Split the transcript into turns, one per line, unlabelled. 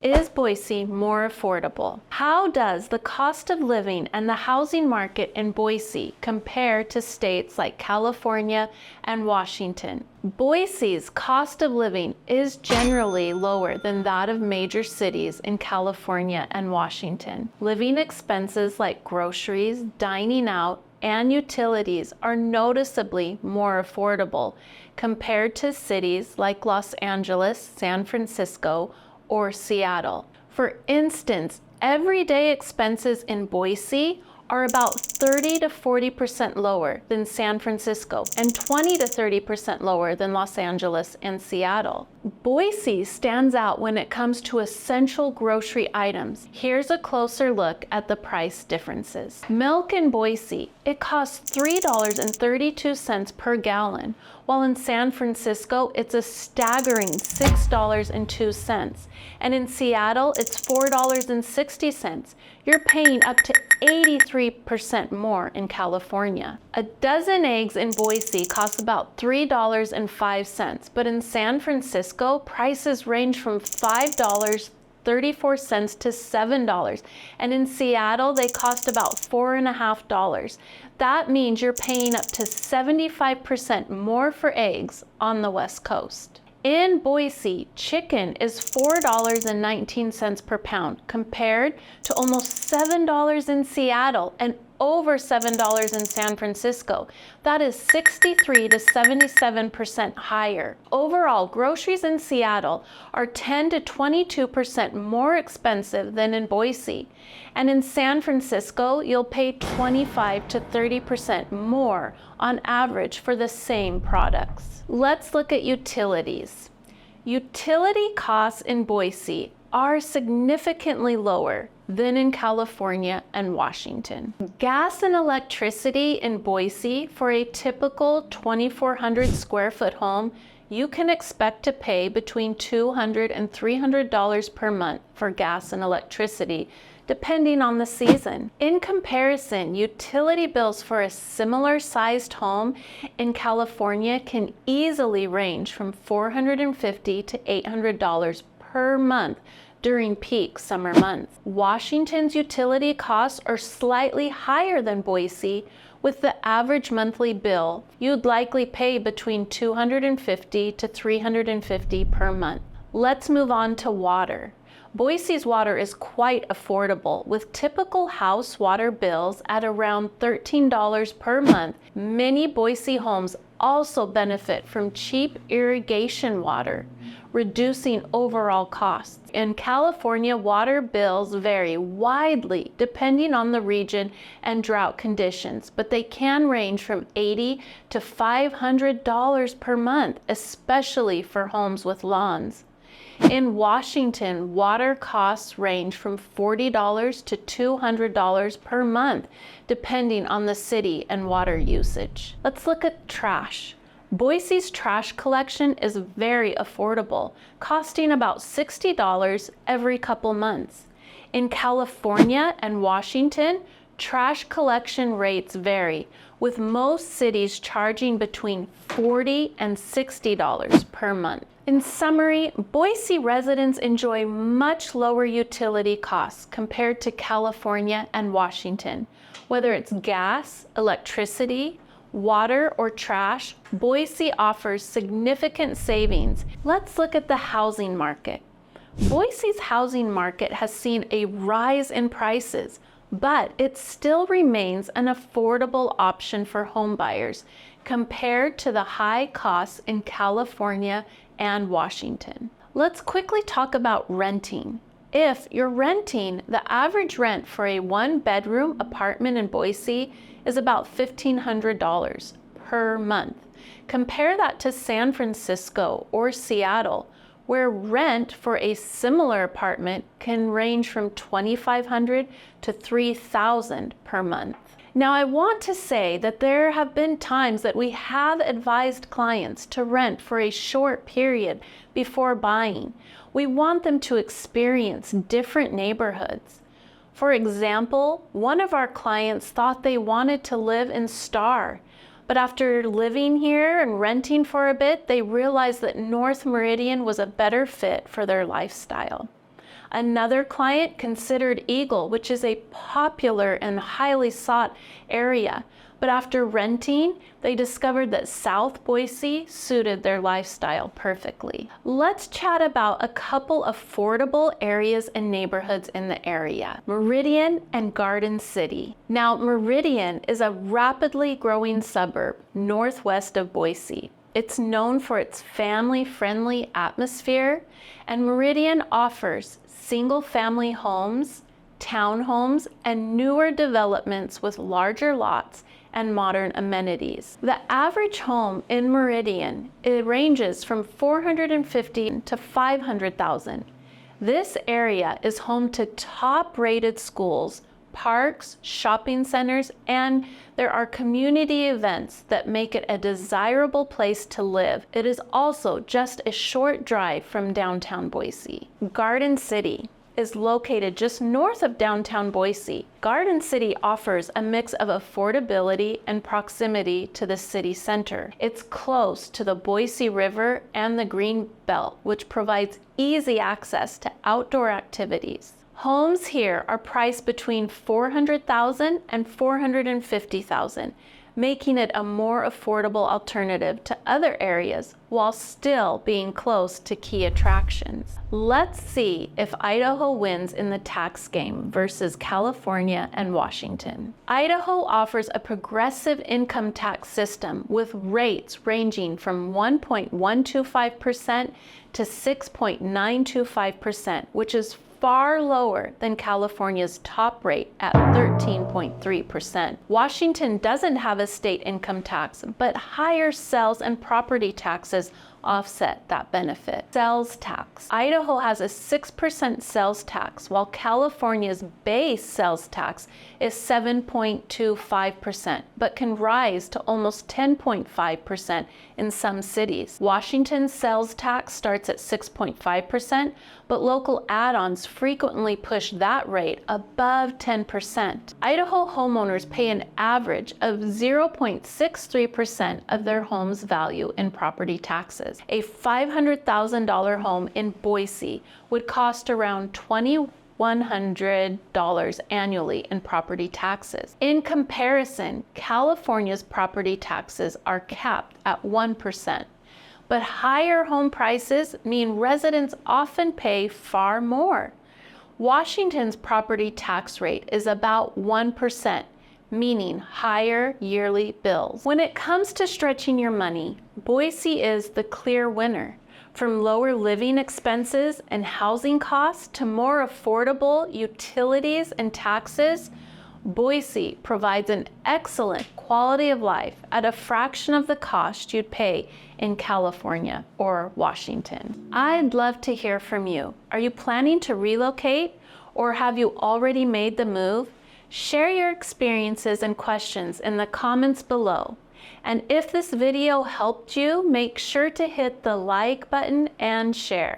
Is Boise more affordable? How does the cost of living and the housing market in Boise compare to states like California and Washington? Boise's cost of living is generally lower than that of major cities in California and Washington. Living expenses like groceries, dining out, and utilities are noticeably more affordable compared to cities like Los Angeles, San Francisco, or Seattle. For instance, everyday expenses in Boise are about 30 to 40% lower than San Francisco and 20 to 30% lower than Los Angeles and Seattle. Boise stands out when it comes to essential grocery items. Here's a closer look at the price differences. Milk in Boise, it costs $3.32 per gallon, while in San Francisco, it's a staggering $6.02. And in Seattle, it's $4.60. You're paying up to 83% more in California. A dozen eggs in Boise costs about $3.05, but in San Francisco, prices range from $5.34 to $7. And in Seattle, they cost about $4.50. That means you're paying up to 75% more for eggs on the West Coast. In Boise, chicken is $4.19 per pound compared to almost $7 in Seattle and over $7 in San Francisco. That is 63 to 77% higher. Overall, groceries in Seattle are 10 to 22% more expensive than in Boise. And in San Francisco, you'll pay 25 to 30% more on average for the same products. Let's look at utilities. Utility costs in Boise are significantly lower than in California and Washington. Gas and electricity in Boise for a typical 2,400 square foot home, you can expect to pay between $200 and $300 per month for gas and electricity, depending on the season. In comparison, utility bills for a similar sized home in California can easily range from $450 to $800 per month during peak summer months. Washington's utility costs are slightly higher than Boise, with the average monthly bill you'd likely pay between $250 to $350 per month. Let's move on to water. Boise's water is quite affordable, with typical house water bills at around $13 per month. Many Boise homes also benefit from cheap irrigation water, reducing overall costs. In California, water bills vary widely depending on the region and drought conditions, but they can range from $80 to $500 per month, especially for homes with lawns. In Washington, water costs range from $40 to $200 per month, depending on the city and water usage. Let's look at trash. Boise's trash collection is very affordable, costing about $60 every couple months. In California and Washington, trash collection rates vary, with most cities charging between $40 and $60 per month. In summary, Boise residents enjoy much lower utility costs compared to California and Washington. Whether it's gas, electricity, water, or trash, Boise offers significant savings. Let's look at the housing market. Boise's housing market has seen a rise in prices, but it still remains an affordable option for homebuyers compared to the high costs in California and Washington. Let's quickly talk about renting. If you're renting, the average rent for a one-bedroom apartment in Boise is about $1,500 per month. Compare that to San Francisco or Seattle, where rent for a similar apartment can range from $2,500 to $3,000 per month. Now, I want to say that there have been times that we have advised clients to rent for a short period before buying. We want them to experience different neighborhoods. For example, one of our clients thought they wanted to live in Star, but after living here and renting for a bit, they realized that North Meridian was a better fit for their lifestyle. Another client considered Eagle, which is a popular and highly sought area. But after renting, they discovered that South Boise suited their lifestyle perfectly. Let's chat about a couple affordable areas and neighborhoods in the area. Meridian and Garden City. Now, Meridian is a rapidly growing suburb northwest of Boise. It's known for its family-friendly atmosphere, and Meridian offers single-family homes, townhomes, and newer developments with larger lots and modern amenities. The average home in Meridian, it ranges from $450,000 to $500,000. This area is home to top-rated schools, parks, shopping centers, and there are community events that make it a desirable place to live. It is also just a short drive from downtown Boise. Garden City is located just north of downtown Boise. Garden City offers a mix of affordability and proximity to the city center. It's close to the Boise River and the Green Belt, which provides easy access to outdoor activities. Homes here are priced between $400,000 and $450,000, making it a more affordable alternative to other areas while still being close to key attractions. Let's see if Idaho wins in the tax game versus California and Washington. Idaho offers a progressive income tax system with rates ranging from 1.125% to 6.925%, which is far lower than California's top rate at 13.3%. Washington doesn't have a state income tax, but higher sales and property taxes offset that benefit. Sales tax. Idaho has a 6% sales tax, while California's base sales tax is 7.25%, but can rise to almost 10.5% in some cities. Washington's sales tax starts at 6.5%, but local add-ons frequently push that rate above 10%. Idaho homeowners pay an average of 0.63% of their home's value in property taxes. A $500,000 home in Boise would cost around $2,100 annually in property taxes. In comparison, California's property taxes are capped at 1%. But higher home prices mean residents often pay far more. Washington's property tax rate is about 1%, meaning higher yearly bills. When it comes to stretching your money, Boise is the clear winner. From lower living expenses and housing costs to more affordable utilities and taxes, Boise provides an excellent quality of life at a fraction of the cost you'd pay in California or Washington. I'd love to hear from you. Are you planning to relocate, or have you already made the move? Share your experiences and questions in the comments below. And if this video helped you, make sure to hit the like button and share.